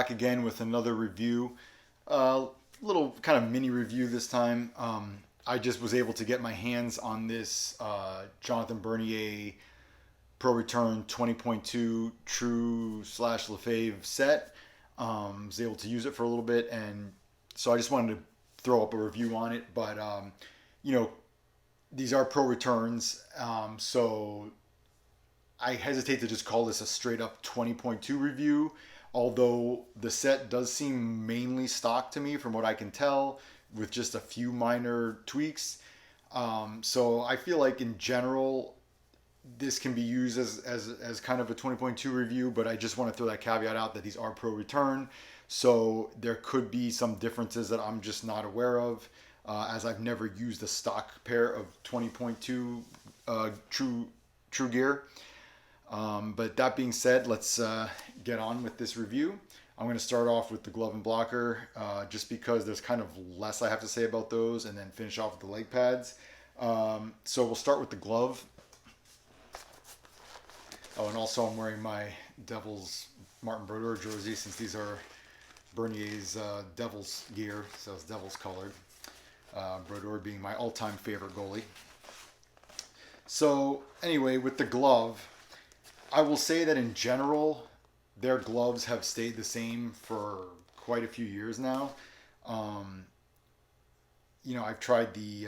back again with another review. Little kind of mini review this time. I just was able to get my hands on this Jonathan Bernier Pro Return 20.2 True slash Lefebvre set. Was able to use it for a little bit, and so I just wanted to throw up a review on it. But you know, these are pro returns, so I hesitate to just call this a straight up 20.2 review, although the set does seem mainly stock to me from what I can tell, with just a few minor tweaks. So I feel like in general, this can be used as kind of a 20.2 review, but I just want to throw that caveat out that these are pro return. So there could be some differences that I'm just not aware of, as I've never used a stock pair of 20.2 true gear. But that being said, let's get on with this review. I'm going to start off with the glove and blocker, just because there's kind of less I have to say about those, and then finish off with the leg pads. So we'll start with the glove. Oh, and also I'm wearing my Devils Martin Brodeur jersey, since these are Bernier's Devils gear, so it's Devils colored. Brodeur being my all-time favorite goalie. So anyway, with the glove, I will say that in general, their gloves have stayed the same for quite a few years now. I've tried the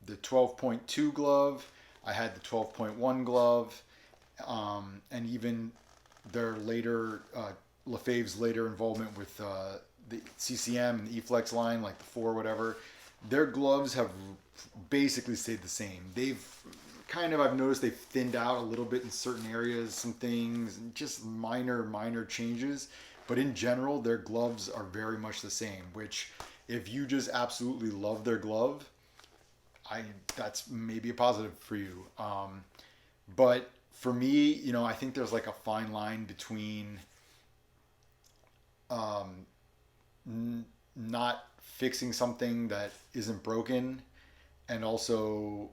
12.2 glove. I had the 12.1 glove, and even their later Lefebvre's later involvement with the CCM and the E-Flex line, like the 4 whatever. Their gloves have basically stayed the same. I've noticed they've thinned out a little bit in certain areas, some things, and just minor changes. But in general, their gloves are very much the same, which if you just absolutely love their glove, that's maybe a positive for you. But for me, I think there's like a fine line between not fixing something that isn't broken, and also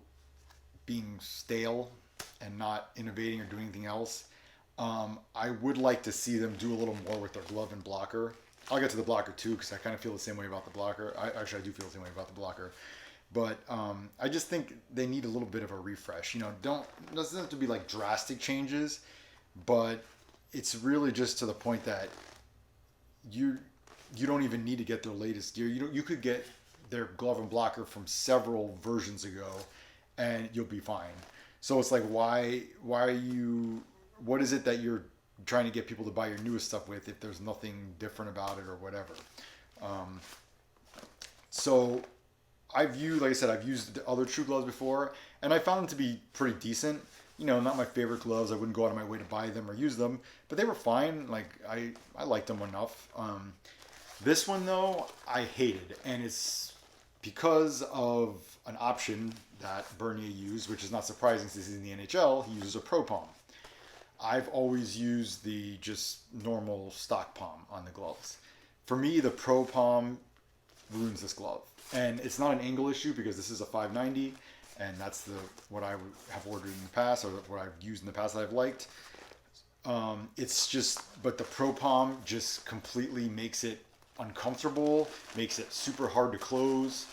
being stale and not innovating or doing anything else. I would like to see them do a little more with their glove and blocker. I'll get to the blocker too, because I kind of feel the same way about the blocker. I do feel the same way about the blocker. But I just think they need a little bit of a refresh. Doesn't have to be like drastic changes, but it's really just to the point that you don't even need to get their latest gear. You could get their glove and blocker from several versions ago, and you'll be fine. So it's like, why are you? What is it that you're trying to get people to buy your newest stuff with if there's nothing different about it or whatever? So like I said, I've used the other True gloves before, and I found them to be pretty decent. Not my favorite gloves. I wouldn't go out of my way to buy them or use them, but they were fine. Like I liked them enough. This one though, I hated, and it's because of an option that Bernier used, which is not surprising since he's in the NHL. He uses a Pro Palm. I've always used the just normal stock palm on the gloves. For me, the Pro Palm ruins this glove, and it's not an angle issue because this is a 590, and that's what I have ordered in the past, or what I've used in the past that I've liked. But the Pro Palm just completely makes it uncomfortable, makes it super hard to close.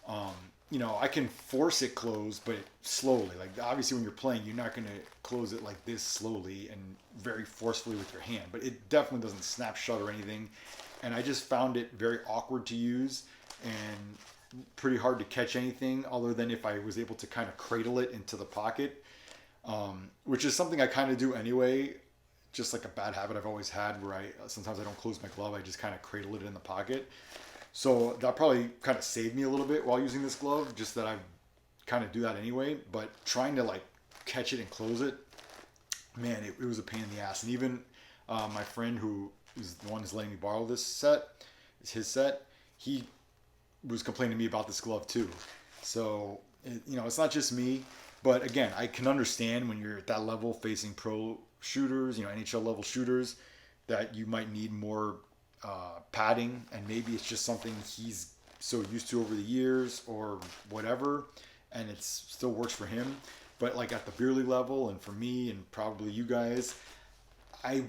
I can force it closed, but slowly. Like, obviously when you're playing, you're not going to close it like this slowly and very forcefully with your hand, but it definitely doesn't snap shut or anything. And I just found it very awkward to use and pretty hard to catch anything other than if I was able to kind of cradle it into the pocket, which is something I kind of do anyway. Just like a bad habit I've always had, where sometimes I don't close my glove, I just kind of cradle it in the pocket. So that probably kind of saved me a little bit while using this glove, just that I kind of do that anyway. But trying to like catch it and close it, man, it was a pain in the ass. And even my friend, who is the one who's letting me borrow this set, it's his set, he was complaining to me about this glove too. So it's not just me, but again, I can understand when you're at that level facing pro shooters, NHL level shooters, that you might need more padding, and maybe it's just something he's so used to over the years or whatever, and it still works for him. But like at the beer league level, and for me and probably you guys, I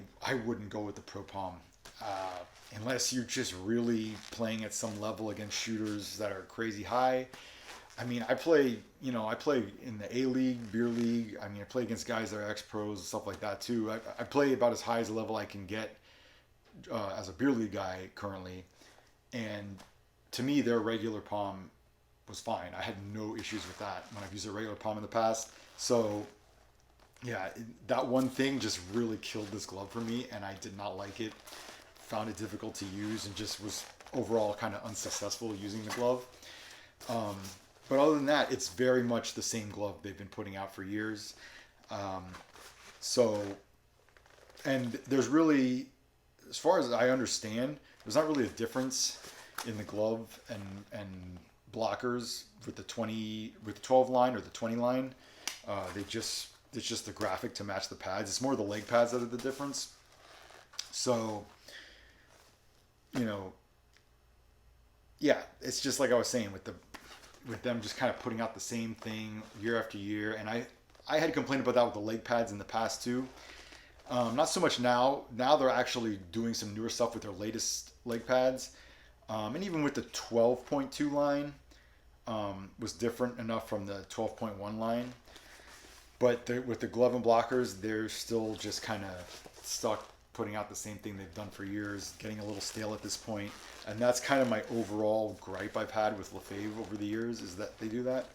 wouldn't go with the Pro Palm. unless you're just really playing at some level against shooters that are crazy high. I mean, I play in the A League, Beer League. I mean, I play against guys that are ex pros and stuff like that too. I play about as high as a level I can get as a Beer League guy currently. And to me, their regular palm was fine. I had no issues with that when I've used a regular palm in the past. So yeah, that one thing just really killed this glove for me, and I did not like it. Found it difficult to use, and just was overall kind of unsuccessful using the glove. Um, but other than that, it's very much the same glove they've been putting out for years. Um, so, and there's really, as far as I understand, there's not really a difference in the glove and blockers with the 12 line or the 20 line. They just it's just the graphic to match the pads. It's more the leg pads that are the difference. So, you know, yeah, it's just like I was saying with them just kind of putting out the same thing year after year. And I had complained about that with the leg pads in the past too. Not so much now. Now they're actually doing some newer stuff with their latest leg pads. And even with the 12.2 line, was different enough from the 12.1 line. But with the glove and blockers, they're still just kind of stuck putting out the same thing they've done for years, getting a little stale at this point. And that's kind of my overall gripe I've had with Lefebvre over the years, is that they do that.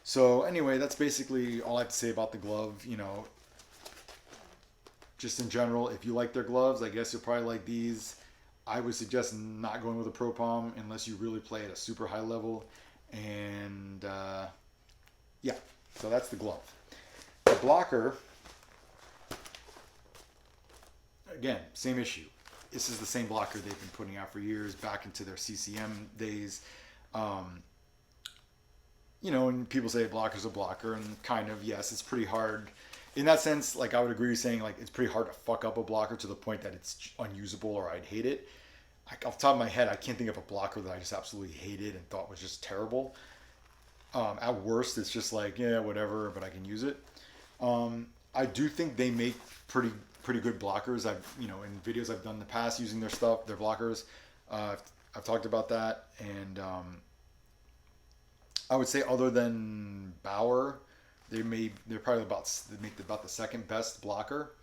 So anyway, that's basically all I have to say about the glove. You know, just in general, if you like their gloves, I guess you'll probably like these. I would suggest not going with a Pro Palm unless you really play at a super high level. And yeah, so that's the glove. The blocker, again, same issue. This is the same blocker they've been putting out for years, back into their CCM days. You know, and people say a blocker's a blocker, and kind of, yes, it's pretty hard. In that sense, like, I would agree with saying, like, it's pretty hard to fuck up a blocker to the point that it's unusable or I'd hate it. Off the top of my head, I can't think of a blocker that I just absolutely hated and thought was just terrible. At worst, it's just like, yeah, whatever, but I can use it. I do think they make pretty good blockers. In videos I've done in the past using their stuff, their blockers, I've talked about that. And I would say, other than Bauer, they're probably they make about the second best blocker.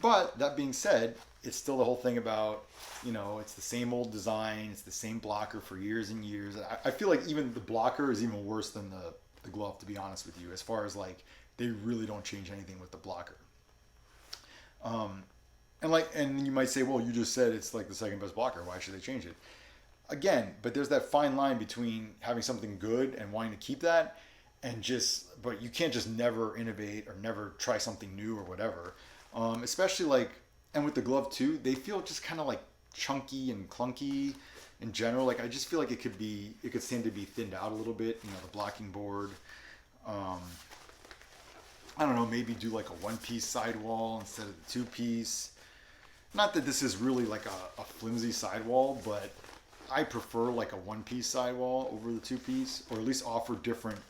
But that being said, it's still the whole thing about, it's the same old design, it's the same blocker for years and years. I feel like even the blocker is even worse than the glove, to be honest with you, as far as, like, they really don't change anything with the blocker. And you might say, well, you just said it's like the second best blocker. Why should they change it? Again, but there's that fine line between having something good and wanting to keep that, but you can't just never innovate or never try something new or whatever. Especially like, and with the glove too, they feel just kind of like chunky and clunky in general. Like, I just feel like it could stand to be thinned out a little bit. The blocking board. I don't know, maybe do like a one-piece sidewall instead of the two-piece. Not that this is really like a flimsy sidewall, but I prefer like a one-piece sidewall over the two-piece, or at least offer different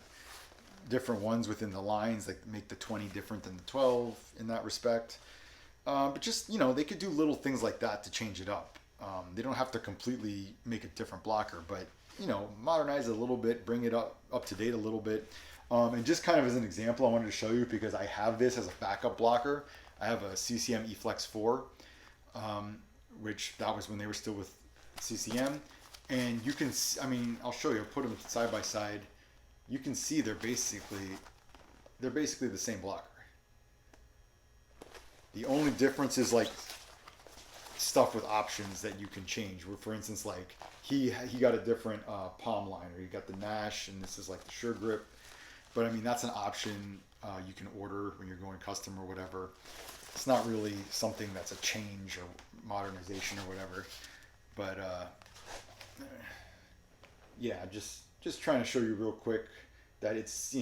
ones within the lines, like make the 20 different than the 12 in that respect. But just, they could do little things like that to change it up. They don't have to completely make a different blocker, but, modernize it a little bit, bring it up to date a little bit. And just kind of as an example, I wanted to show you, because I have this as a backup blocker. I have a CCM eFlex 4, which that was when they were still with CCM. And you can, I'll show you, I'll put them side by side. You can see they're basically the same blocker. The only difference is like stuff with options that you can change. Where, for instance, like he got a different palm liner. He got the Nash, and this is like the Sure Grip. But that's an option you can order when you're going custom or whatever. It's not really something that's a change or modernization or whatever. But yeah, just trying to show you real quick that it's,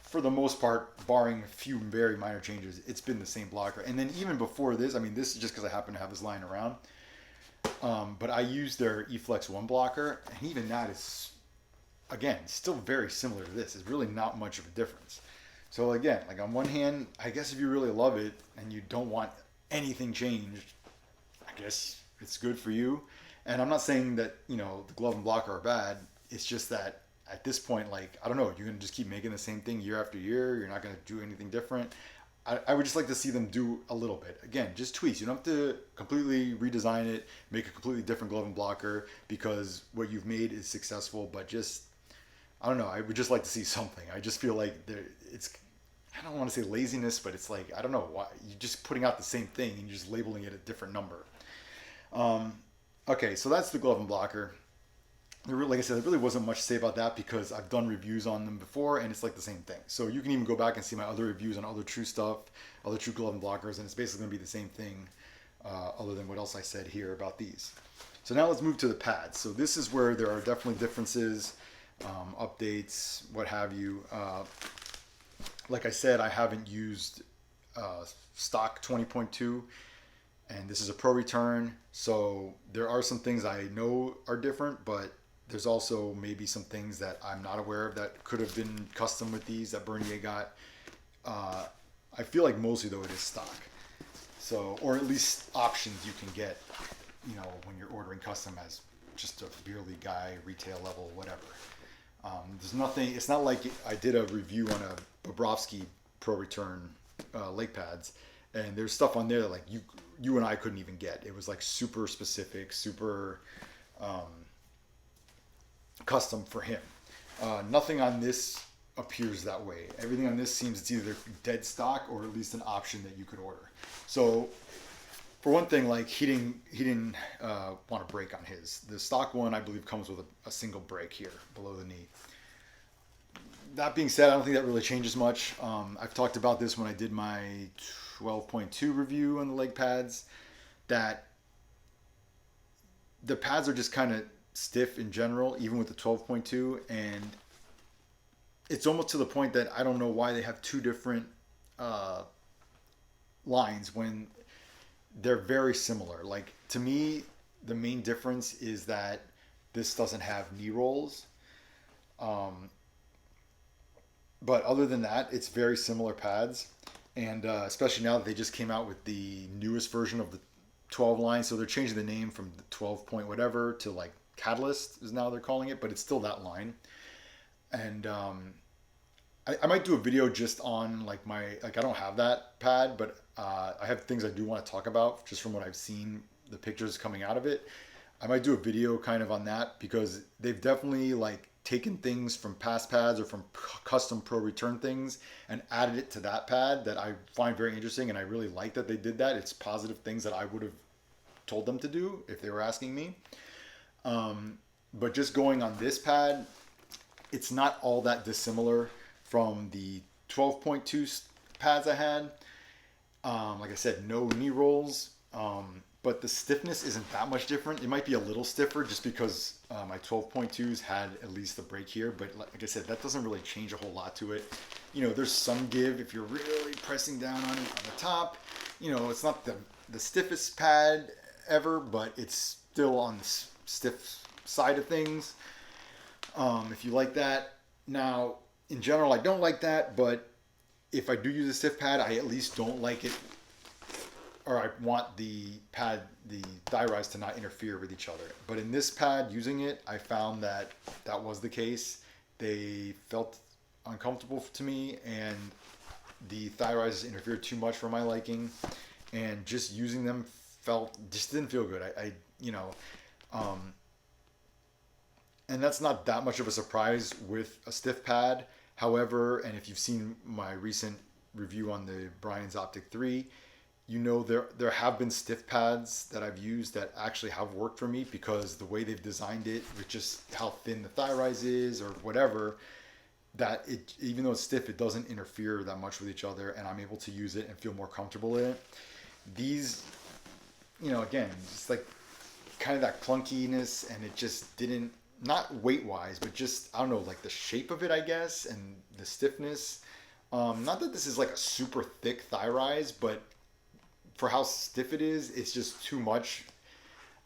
for the most part, barring a few very minor changes, it's been the same blocker. And then even before this, this is just because I happen to have this lying around. But I use their eFlex 1 blocker, and even that is, again, still very similar to this. It's really not much of a difference. So again, like, on one hand, I guess if you really love it and you don't want anything changed, I I guess it's good for you. And I'm not saying that, you know, the glove and blocker are bad. It's just that at this point, like, I don't know, you're going to just keep making the same thing year after year. You're not going to do anything different. I would just like to see them do a little bit. Again, just tweaks. You don't have to completely redesign it, make a completely different glove and blocker because what you've made is successful, but just, I don't know. I would just like to see something. I just feel like it's, I don't want to say laziness, but it's like, I don't know why. You're just putting out the same thing and you're just labeling it a different number. Um, okay, so that's the glove and blocker. Like I said, there really wasn't much to say about that because I've done reviews on them before and it's like the same thing. So you can even go back and see my other reviews on other True stuff, other True glove and blockers, and it's basically going to be the same thing other than what else I said here about these. So now let's move to the pads. So this is where there are definitely differences, updates, what have you. Like I said, I haven't used stock 20.2 and this is a pro return. So there are some things I know are different, but there's also maybe some things that I'm not aware of that could have been custom with these that Bernier got. I feel like mostly though it is stock. So, or at least options you can get, you know, when you're ordering custom as just a beer league guy, retail level, whatever. There's nothing, it's not like I did a review on a Bobrovsky Pro Return lake pads and there's stuff on there that like you and I couldn't even get. It was like super specific, super custom for him. Nothing on this appears that way. Everything on this seems it's either dead stock or at least an option that you could order. So for one thing, like he didn't want to break on his. The stock one I believe comes with a single break here below the knee. That being said, I don't think that really changes much. I've talked about this when I did my 12.2 review on the leg pads, that the pads are just kind of stiff in general, even with the 12.2, and it's almost to the point that I don't know why they have two different lines when they're very similar. Like to me, the main difference is that this doesn't have knee rolls. But other than that, it's very similar pads. And especially now that they just came out with the newest version of the 12 line. So they're changing the name from the 12 point whatever to like Catalyst is now they're calling it. But it's still that line. And I might do a video just on like I don't have that pad. But I have things I do want to talk about just from what I've seen, the pictures coming out of it. I might do a video kind of on that because they've definitely like taken things from past pads or from custom pro return things and added it to that pad that I find very interesting, and I really like that they did that. It's positive things that I would have told them to do if they were asking me. But just going on this pad, it's not all that dissimilar from the 12.2 pads I had. Like I said, no knee rolls. But the stiffness isn't that much different. It might be a little stiffer just because my 12.2s had at least the break here. But like I said, that doesn't really change a whole lot to it. You know, there's some give if you're really pressing down on it on the top. You know, it's not the stiffest pad ever, but it's still on the stiff side of things. If you like that. Now, in general, I don't like that. But if I do use a stiff pad, I at least don't like it, or I want the pad, the thigh rise to not interfere with each other. But in this pad, using it, I found that that was the case. They felt uncomfortable to me, and the thigh rises interfered too much for my liking. And just using them just didn't feel good. And that's not that much of a surprise with a stiff pad. However, and if you've seen my recent review on the Brian's Optic 3, you know there have been stiff pads that I've used that actually have worked for me because the way they've designed it with just how thin the thigh rise is or whatever, that it, even though it's stiff, it doesn't interfere that much with each other, and I'm able to use it and feel more comfortable in it. These, you know, again, just like kind of that clunkiness, and it just didn't, not weight wise, but just, I don't know, like the shape of it, I guess, and the stiffness. Not that this is like a super thick thigh rise, but for how stiff it is, it's just too much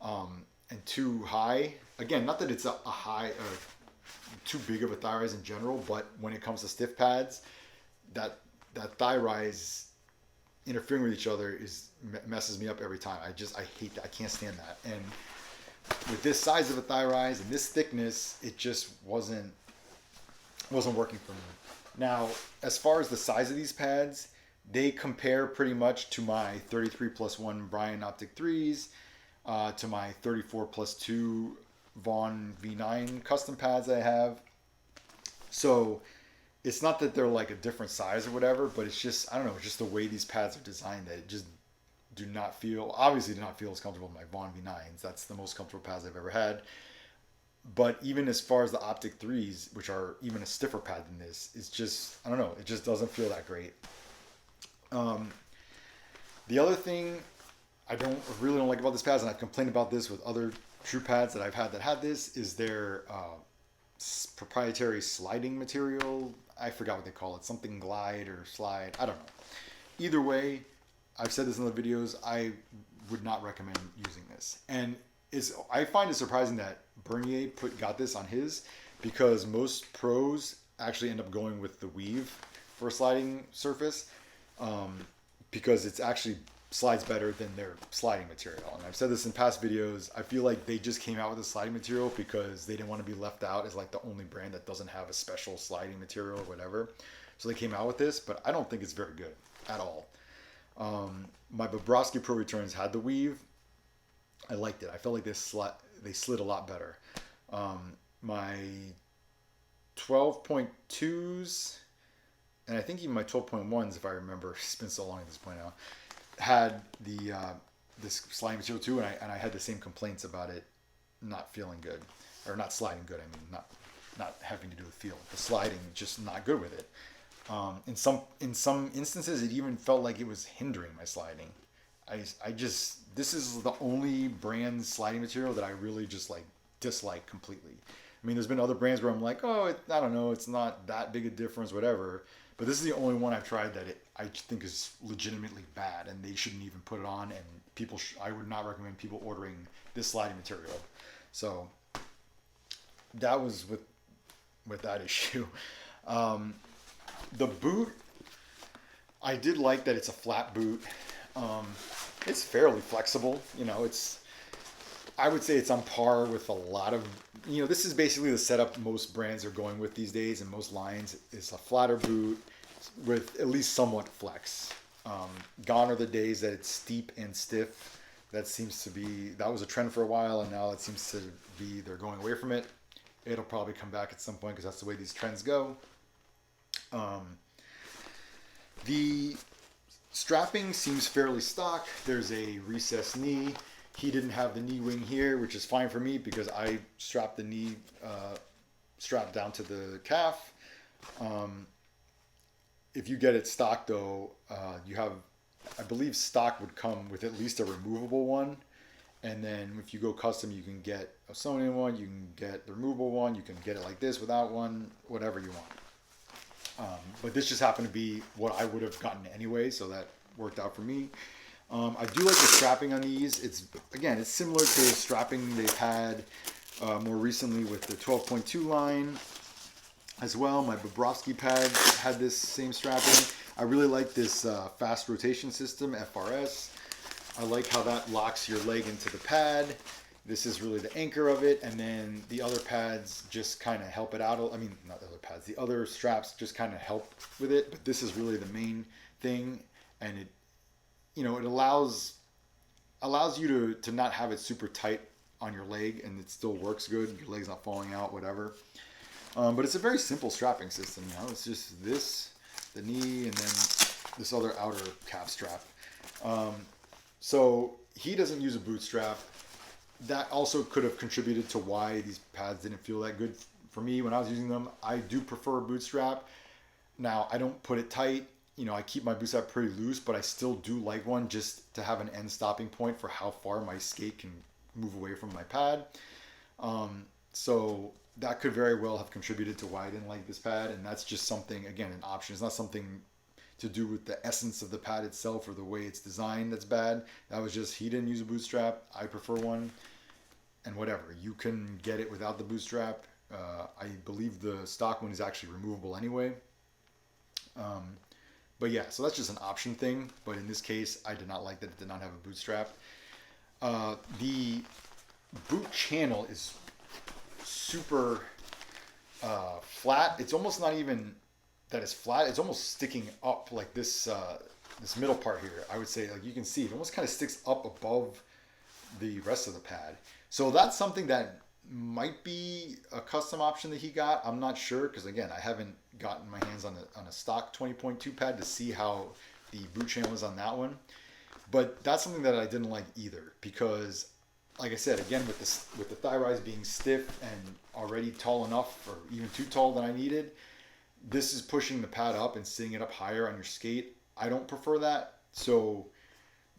and too high. Again, not that it's a high or too big of a thigh rise in general, but when it comes to stiff pads, that thigh rise, interfering with each other messes me up every time. I hate that. I can't stand that. And with this size of a thigh rise and this thickness, it just wasn't working for me. Now, as far as the size of these pads, they compare pretty much to my 33+1 Brian Optic 3s, to my 34+2 Vaughn V9 custom pads I have. So it's not that they're like a different size or whatever, but it's just, I don't know, it's just the way these pads are designed that it just obviously do not feel as comfortable with my Vaughn V9s. That's the most comfortable pads I've ever had. But even as far as the Optic 3s, which are even a stiffer pad than this, it's just, I don't know, it just doesn't feel that great. The other thing I really don't like about this pads, and I've complained about this with other True pads that I've had that had this, is their proprietary sliding material. I forgot what they call it, something glide or slide, I don't know. Either way, I've said this in the videos, I would not recommend using this. And I find it surprising that Bernier got this on his, because most pros actually end up going with the weave for a sliding surface, because it's actually slides better than their sliding material. And I've said this in past videos, I feel like they just came out with the sliding material because they didn't want to be left out as like the only brand that doesn't have a special sliding material or whatever. So they came out with this, but I don't think it's very good at all. My Bobrovsky Pro Returns had the weave. I liked it. I felt like they slid a lot better. My 12.2s, and I think even my 12.1s, if I remember, it's been so long at this point now, had the this sliding material too, and I had the same complaints about it not feeling good, or not sliding good. I mean, not having to do with feel. The sliding, just not good with it. In some instances, it even felt like it was hindering my sliding. This is the only brand sliding material that I really just like dislike completely. I mean, there's been other brands where I'm like, I don't know, it's not that big a difference, whatever. But this is the only one I've tried that I think is legitimately bad, and they shouldn't even put it on. And I would not recommend people ordering this sliding material. So that was with that issue. The boot, I did like that it's a flat boot. It's fairly flexible. I would say it's on par with a lot of, this is basically the setup most brands are going with these days, and most lines is a flatter boot with at least somewhat flex. Gone are the days that it's steep and stiff. That was a trend for a while, and now it seems to be they're going away from it. It'll probably come back at some point because that's the way these trends go. The strapping seems fairly stock. There's a recessed knee. He didn't have the knee wing here, which is fine for me because I strapped the knee strap down to the calf. If you get it stock though, I believe stock would come with at least a removable one. And then if you go custom, you can get a sewn-in one, you can get the removable one, you can get it like this without one, whatever you want. But this just happened to be what I would have gotten anyway, so that worked out for me. I do like the strapping on these. It's similar to the strapping they've had more recently with the 12.2 line as well. My Bobrovsky pad had this same strapping. I really like this fast rotation system, FRS. I like how that locks your leg into the pad. This is really the anchor of it, and then the other pads just kind of help it out. I mean, not the other pads. The other straps just kind of help with it, but this is really the main thing, and it allows you to not have it super tight on your leg, and it still works good. Your leg's not falling out, whatever. But it's a very simple strapping system. It's just this, the knee, and then this other outer calf strap. So he doesn't use a boot strap. That also could have contributed to why these pads didn't feel that good for me when I was using them. I do prefer a boot strap. Now, I don't put it tight. I keep my boot strap pretty loose, but I still do like one just to have an end stopping point for how far my skate can move away from my pad. So that could very well have contributed to why I didn't like this pad. And that's just something, again, an option. It's not something to do with the essence of the pad itself or the way it's designed that's bad. That was just, he didn't use a boot strap. I prefer one, and whatever. You can get it without the boot strap. I believe the stock one is actually removable anyway. But yeah, so that's just an option thing. But in this case, I did not like that it did not have a boot strap. The boot channel is super flat. It's almost not even that it's flat. It's almost sticking up like this. This middle part here, I would say, like you can see, it almost kind of sticks up above the rest of the pad. So that's something that might be a custom option that he got. I'm not sure because again, I haven't gotten my hands on a stock 20.2 pad to see how the boot channel is on that one. But that's something that I didn't like either because, like I said, again with the thigh rise being stiff and already tall enough or even too tall than I needed, this is pushing the pad up and sitting it up higher on your skate. I don't prefer that. So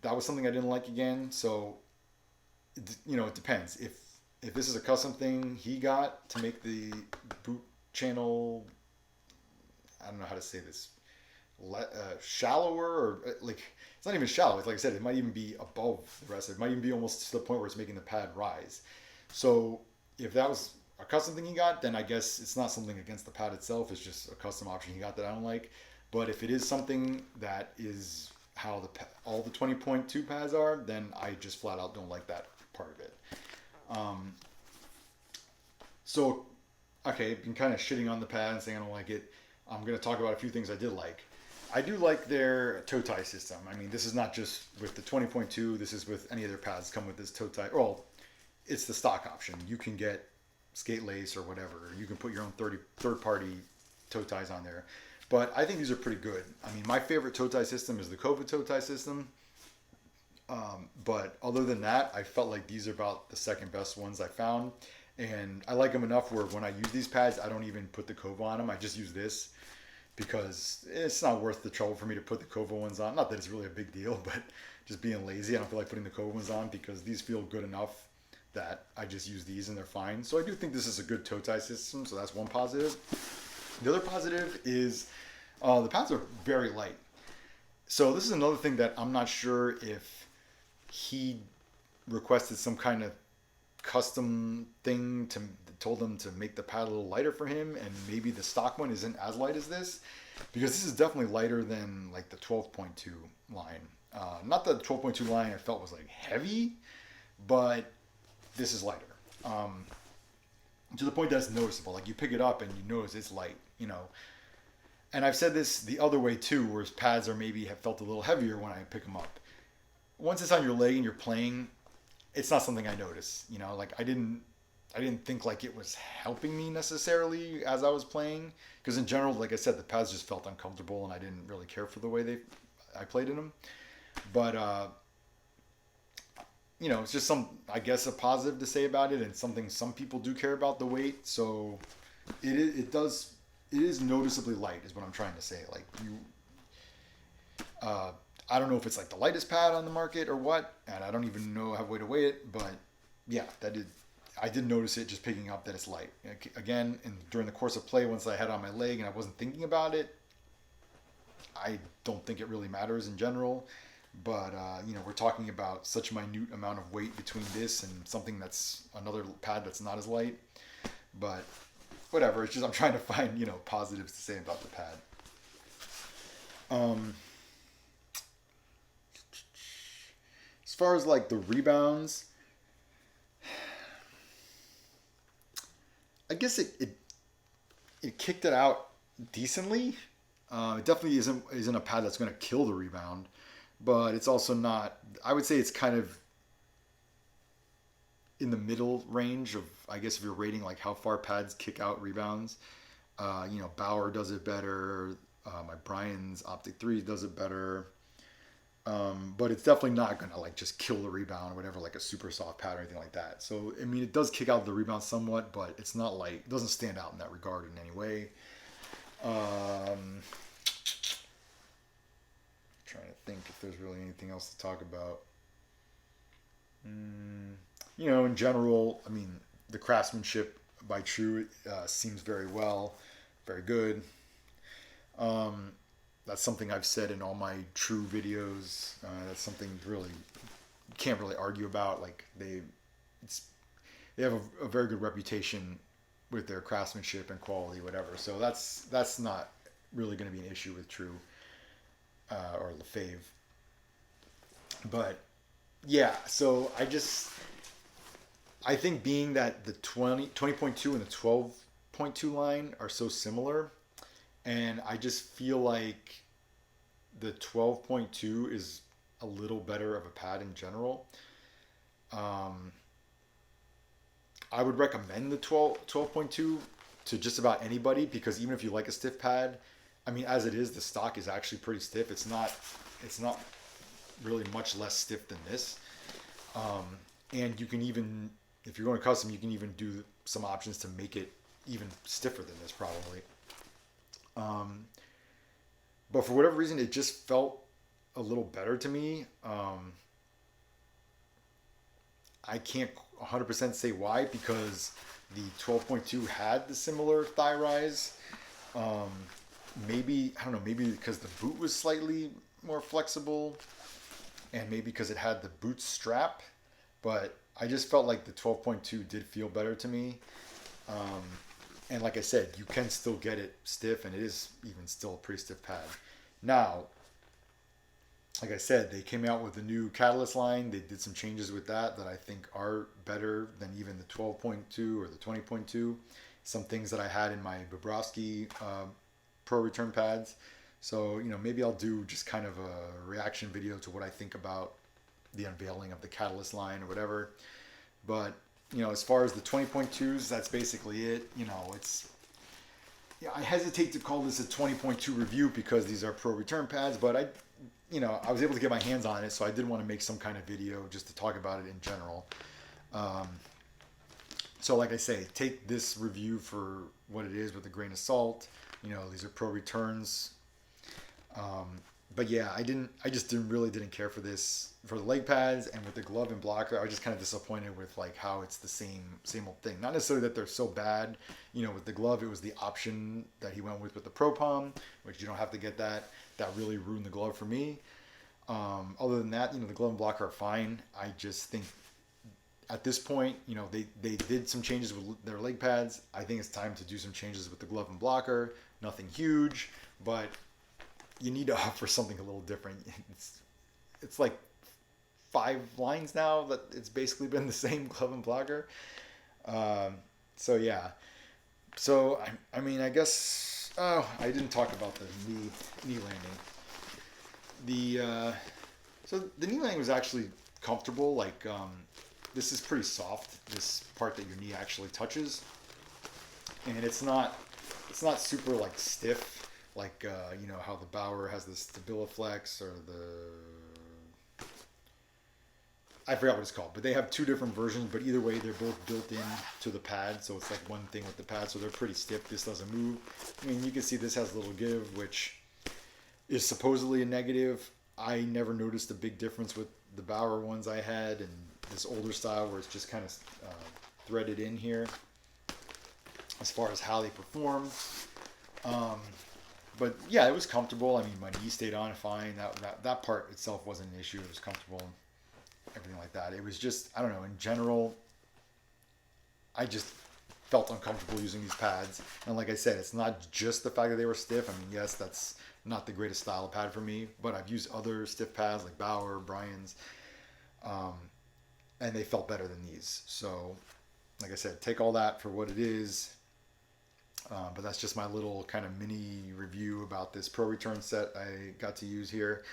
that was something I didn't like again. So it depends. If this is a custom thing he got to make the boot channel, I don't know how to say this, shallower or like it's not even shallow. It's like I said, it might even be above the rest. It might even be almost to the point where it's making the pad rise. So if that was a custom thing he got, then I guess it's not something against the pad itself. It's just a custom option he got that I don't like. But if it is something that is how all the 20.2 pads are, then I just flat out don't like that part of it. So, okay, been kind of shitting on the pad and saying I don't like it. I'm going to talk about a few things I did like. I do like their toe tie system. I mean, this is not just with the 20.2. This is with any of their pads come with this toe tie. Well, it's the stock option. You can get skate lace or whatever. You can put your own third party toe ties on there. But I think these are pretty good. I mean, my favorite toe tie system is the Kova toe tie system. But other than that, I felt like these are about the second best ones I found. And I like them enough where when I use these pads, I don't even put the Kova on them. I just use this because it's not worth the trouble for me to put the Kova ones on. Not that it's really a big deal, but just being lazy, I don't feel like putting the Kova ones on because these feel good enough that I just use these and they're fine. So I do think this is a good toe tie system. So that's one positive. The other positive is the pads are very light. So this is another thing that I'm not sure if he requested some kind of custom thing told them to make the pad a little lighter for him, and maybe the stock one isn't as light as this, because this is definitely lighter than like the 12.2 line. Not that the 12.2 line I felt was like heavy, but this is lighter. To the point that's noticeable. Like you pick it up and you notice it's light, And I've said this the other way too, where pads are maybe have felt a little heavier when I pick them up. Once it's on your leg and you're playing, it's not something I notice. Like I didn't think like it was helping me necessarily as I was playing, because in general, like I said, the pads just felt uncomfortable and I didn't really care for the way I played in them. But it's just I guess a positive to say about it, and something some people do care about the weight. So it is noticeably light, is what I'm trying to say. Like I don't know if it's like the lightest pad on the market or what, and I don't even know have a way to weigh it, but yeah, I did notice it just picking up that it's light. Again, during the course of play, once I had it on my leg and I wasn't thinking about it, I don't think it really matters in general. But we're talking about such a minute amount of weight between this and something that's another pad that's not as light. But whatever, it's just I'm trying to find positives to say about the pad. As far as like the rebounds, I guess it kicked it out decently. It definitely isn't a pad that's going to kill the rebound, but it's also not. I would say it's kind of in the middle range of, I guess, if you're rating like how far pads kick out rebounds. Bauer does it better. My Brian's Optic 3 does it better. But it's definitely not going to like just kill the rebound or whatever, like a super soft pad or anything like that. So, I mean, it does kick out the rebound somewhat, but it's not like, it doesn't stand out in that regard in any way. Trying to think if there's really anything else to talk about. In general, I mean, the craftsmanship by True seems very good. That's something I've said in all my True videos. That's something really you can't really argue about. Like they have a very good reputation with their craftsmanship and quality, whatever. So that's not really going to be an issue with True. or Lefave. But yeah, so I think being that the 20.2 and the 12.2 line are so similar, and I just feel like the 12.2 is a little better of a pad in general. Um, I would recommend the 12.2 to just about anybody, because even if you like a stiff pad, I mean, as it is, the stock is actually pretty stiff. It's not really much less stiff than this. Um, and you can even, if you're going custom, you can even do some options to make it even stiffer than this probably. Um, but for whatever reason, it just felt a little better to me. I can't 100% say why, because the 12.2 had the similar thigh rise. Um, maybe, I don't know, maybe because the boot was slightly more flexible, and maybe because it had the boot strap, but I just felt like the 12.2 did feel better to me. Um, and like I said, you can still get it stiff, and it is even still a pretty stiff pad. Now, like I said, they came out with a new Catalyst line. They did some changes with that I think are better than even the 12.2 or the 20.2. Some things that I had in my Bobrovsky Pro Return pads. So, maybe I'll do just kind of a reaction video to what I think about the unveiling of the Catalyst line or whatever. But, as far as the 20.2s, that's basically it. I hesitate to call this a 20.2 review because these are Pro Return pads, but I was able to get my hands on it, so I did want to make some kind of video just to talk about it in general. Um, so like I say, take this review for what it is with a grain of salt. These are Pro Returns. But yeah, I just didn't care for this, for the leg pads, and with the glove and blocker. I was just kind of disappointed with like how it's the same old thing. Not necessarily that they're so bad. With the glove, it was the option that he went with the Pro Palm, which you don't have to get that. That really ruined the glove for me. Other than that, the glove and blocker are fine. I just think at this point, they did some changes with their leg pads. I think it's time to do some changes with the glove and blocker. Nothing huge, but you need to offer something a little different. It's like 5 lines now that it's basically been the same glove and blocker. So yeah. So I mean, I guess. Oh, I didn't talk about the knee landing. So the knee landing was actually comfortable. Like this is pretty soft. This part that your knee actually touches, and it's not super like stiff. Like how the Bauer has the Stabiliflex, or I forgot what it's called, but they have 2 different versions. But either way, they're both built in to the pad, so it's like one thing with the pad. So they're pretty stiff. This doesn't move. I mean, you can see this has a little give, which is supposedly a negative. I never noticed a big difference with the Bauer ones I had and this older style where it's just kind of threaded in here as far as how they perform. But yeah, it was comfortable. I mean, my knee stayed on fine. That part itself wasn't an issue. It was comfortable, everything like that. It was just, I don't know, in general, I just felt uncomfortable using these pads. And like I said, it's not just the fact that they were stiff. I mean, yes, that's not the greatest style of pad for me, but I've used other stiff pads like Bauer, Bryan's, and they felt better than these. So, like I said, take all that for what it is. But that's just my little kind of mini review about this Pro Return set I got to use here.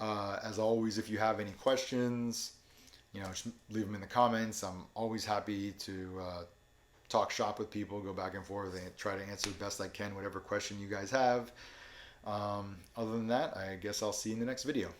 As always, if you have any questions, just leave them in the comments. I'm always happy to talk shop with people, go back and forth, and try to answer the best I can whatever question you guys have. Other than that, I guess I'll see you in the next video.